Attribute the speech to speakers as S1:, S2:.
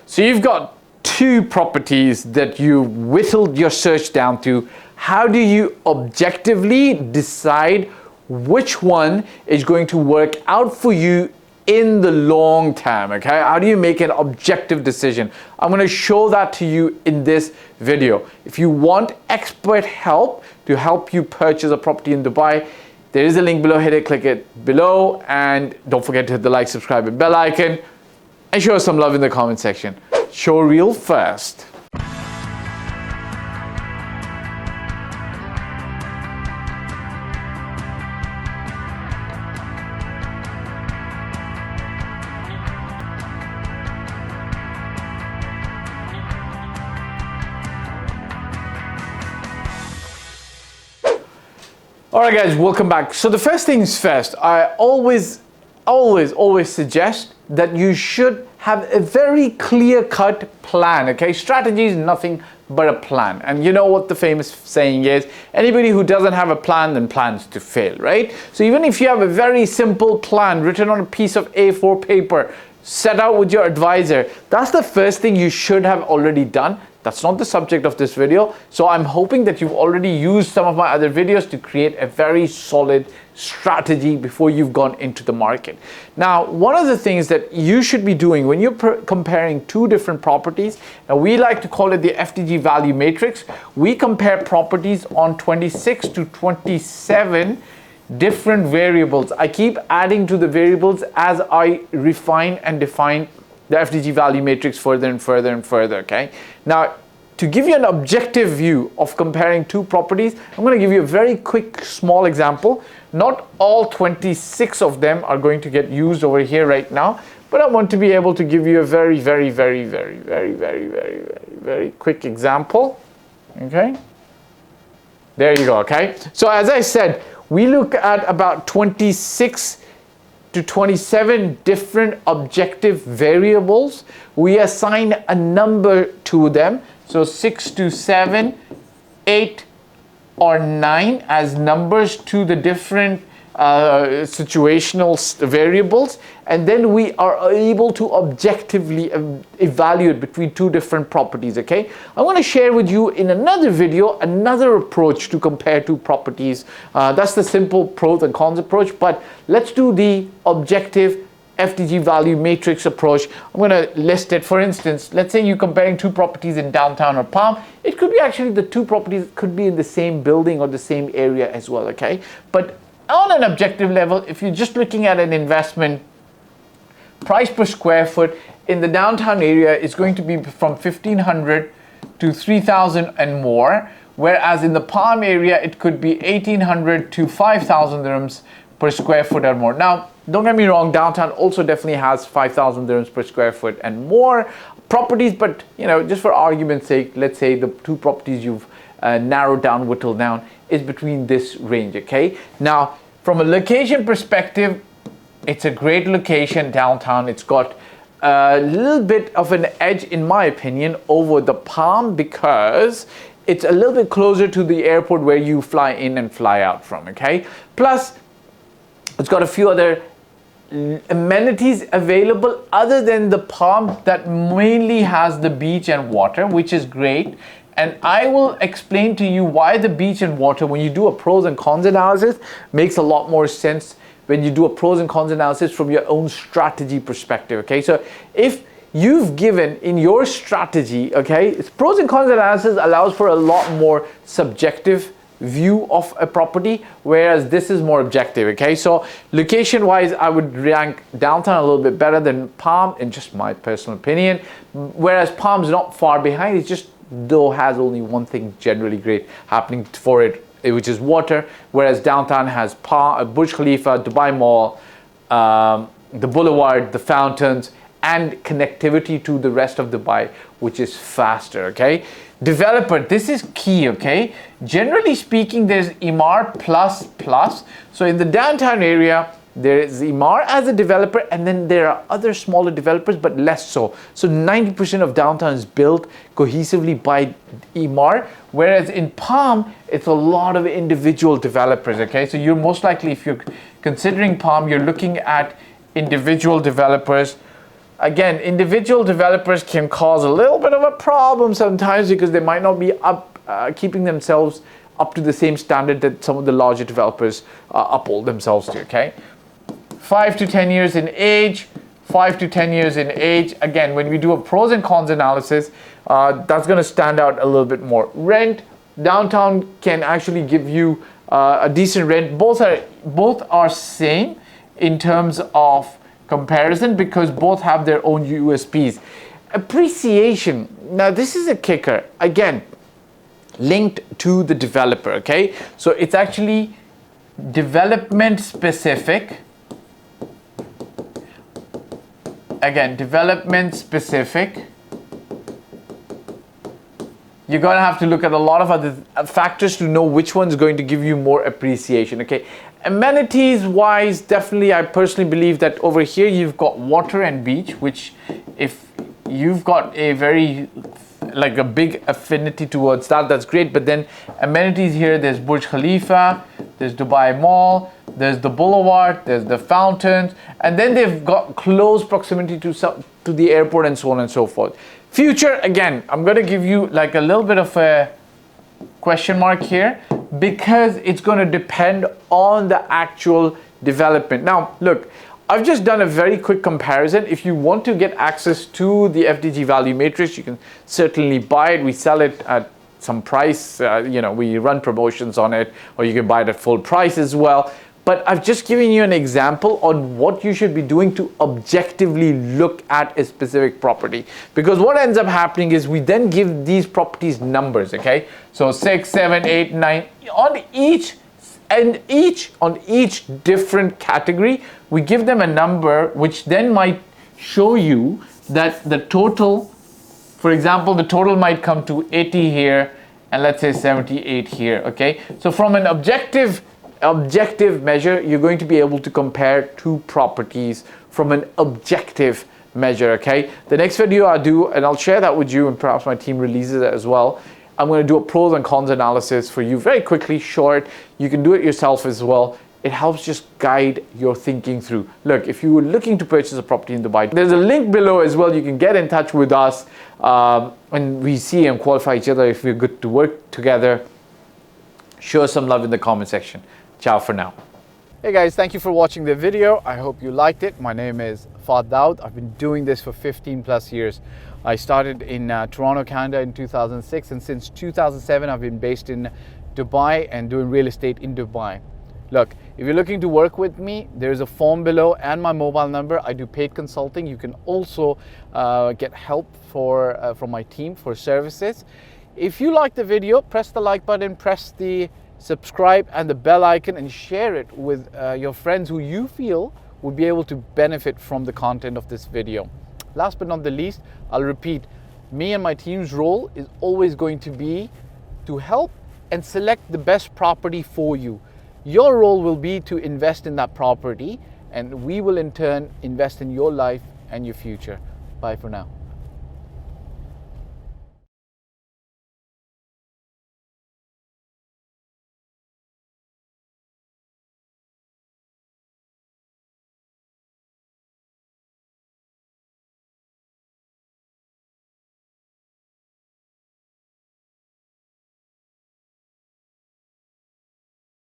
S1: So you've got two properties that you whittled your search down to. How do you objectively decide which one is going to work out for you in the long term? Okay, how do you make an objective decision? I'm going to show that to you in this video. If you want expert help to help you purchase a property in Dubai, there is a link below. Hit it, click it below, and don't forget to hit the like, subscribe, and bell icon, and show us some love in the comment section. Show real first. All right, guys, welcome back. So the first things first, I always suggest that you should have a very clear-cut plan, okay? Strategy is nothing but a plan. And you know what the famous saying is, anybody who doesn't have a plan then plans to fail, right? So even if you have a very simple plan written on a piece of A4 paper, set out with your advisor, that's the first thing you should have already done. That's not the subject of this video. So I'm hoping that you've already used some of my other videos to create a very solid strategy before you've gone into the market. Now, one of the things that you should be doing when you're comparing two different properties, and we like to call it the FDG value matrix, we compare properties on 26 to 27 different variables. I keep adding to the variables as I refine and define the FDG value matrix further and further and further, okay? Now, to give you an objective view of comparing two properties, I'm going to give you a very quick, small example. Not all 26 of them are going to get used over here right now, but I want to be able to give you a very quick example, okay? There you go, okay? So as I said, we look at about 26 to 27 different objective variables. We assign a number to them. So 6 to 7, 8 or 9 as numbers to the different situational variables, and then we are able to objectively evaluate between two different properties, okay? I want to share with you in another video another approach to compare two properties. That's the simple pros and cons approach, but let's do the objective FDG value matrix approach. I'm going to list it. For instance, let's say you're comparing two properties in downtown or Palm. It could be actually the two properties could be in the same building or the same area as well, okay? But on an objective level, if you're just looking at an investment, price per square foot in the downtown area is going to be from 1,500 to 3,000 and more, whereas in the Palm area, it could be 1,800 to 5,000 dirhams per square foot or more. Now, don't get me wrong, downtown also definitely has 5,000 dirhams per square foot and more properties, but you know, just for argument's sake, let's say the two properties you've narrowed down, whittled down, is between this range, okay? Now, from a location perspective, it's a great location downtown. It's got a little bit of an edge, in my opinion, over the Palm because it's a little bit closer to the airport where you fly in and fly out from, okay? Plus, it's got a few other amenities available other than the Palm that mainly has the beach and water, which is great. And I will explain to you why the beach and water, when you do a pros and cons analysis, makes a lot more sense when you do a pros and cons analysis from your own strategy perspective, okay? So if you've given in your strategy, okay, pros and cons analysis allows for a lot more subjective view of a property, whereas this is more objective, okay? So location wise, I would rank downtown a little bit better than Palm in just my personal opinion, whereas Palm's not far behind. It's just though has only one thing generally great happening for it, which is water, whereas downtown has Burj Khalifa, Dubai Mall, the boulevard, the fountains, and connectivity to the rest of Dubai, which is faster, okay? Developer, this is key, okay? Generally speaking, there's Emaar plus. So in the downtown area, there is Emaar as a developer, and then there are other smaller developers, but less so. So 90% of downtown is built cohesively by Emaar, whereas in Palm, it's a lot of individual developers, okay? So you're most likely, if you're considering Palm, you're looking at individual developers Again, individual developers can cause a little bit of a problem sometimes because they might not be keeping themselves up to the same standard that some of the larger developers uphold themselves to, okay? 5 to 10 years in age, 5 to 10 years in age. Again, when we do a pros and cons analysis, that's going to stand out a little bit more. Rent, downtown can actually give you a decent rent. Both are same in terms of comparison because both have their own USPs. Appreciation. Now this is a kicker. Again, linked to the developer, okay? So it's actually development specific. Again, development specific. You're going to have to look at a lot of other factors to know which one's going to give you more appreciation, okay? Amenities wise, definitely I personally believe that over here you've got water and beach, which if you've got a very like a big affinity towards that, that's great. But then amenities here, there's Burj Khalifa, there's Dubai Mall, there's the boulevard, there's the fountains, and then they've got close proximity to the airport and so on and so forth. Future, again, I'm going to give you like a little bit of a question mark here because it's going to depend on the actual development. Now, look, I've just done a very quick comparison. If you want to get access to the FDG value matrix, you can certainly buy it. We sell it at some price, we run promotions on it, or you can buy it at full price as well. But I've just given you an example on what you should be doing to objectively look at a specific property. Because what ends up happening is we then give these properties numbers, okay? So 6, 7, 8, 9, on each different category, we give them a number which then might show you that the total, for example, the total might come to 80 here and let's say 78 here, okay? So from an objective measure, you're going to be able to compare two properties from an objective measure, okay? The next video I do, and I'll share that with you and perhaps my team releases it as well, I'm going to do a pros and cons analysis for you very quickly, short. You can do it yourself as well. It helps just guide your thinking through. Look, if you were looking to purchase a property in Dubai, there's a link below as well. You can get in touch with us and we see and qualify each other if we're good to work together. Show us some love in the comment section. Ciao for now. Hey guys, thank you for watching the video. I hope you liked it. My name is Fahd Dawood. I've been doing this for 15 plus years. I started in Toronto, Canada in 2006, and since 2007 I've been based in Dubai and doing real estate in Dubai. Look, if you're looking to work with me, there's a form below and my mobile number. I do paid consulting. You can also get help from my team for services. If you like the video, press the like button, press the subscribe and the bell icon, and share it with your friends who you feel would be able to benefit from the content of this video. Last but not the least, I'll repeat, me and my team's role is always going to be to help and select the best property for you. Your role will be to invest in that property, and we will in turn invest in your life and your future. Bye for now.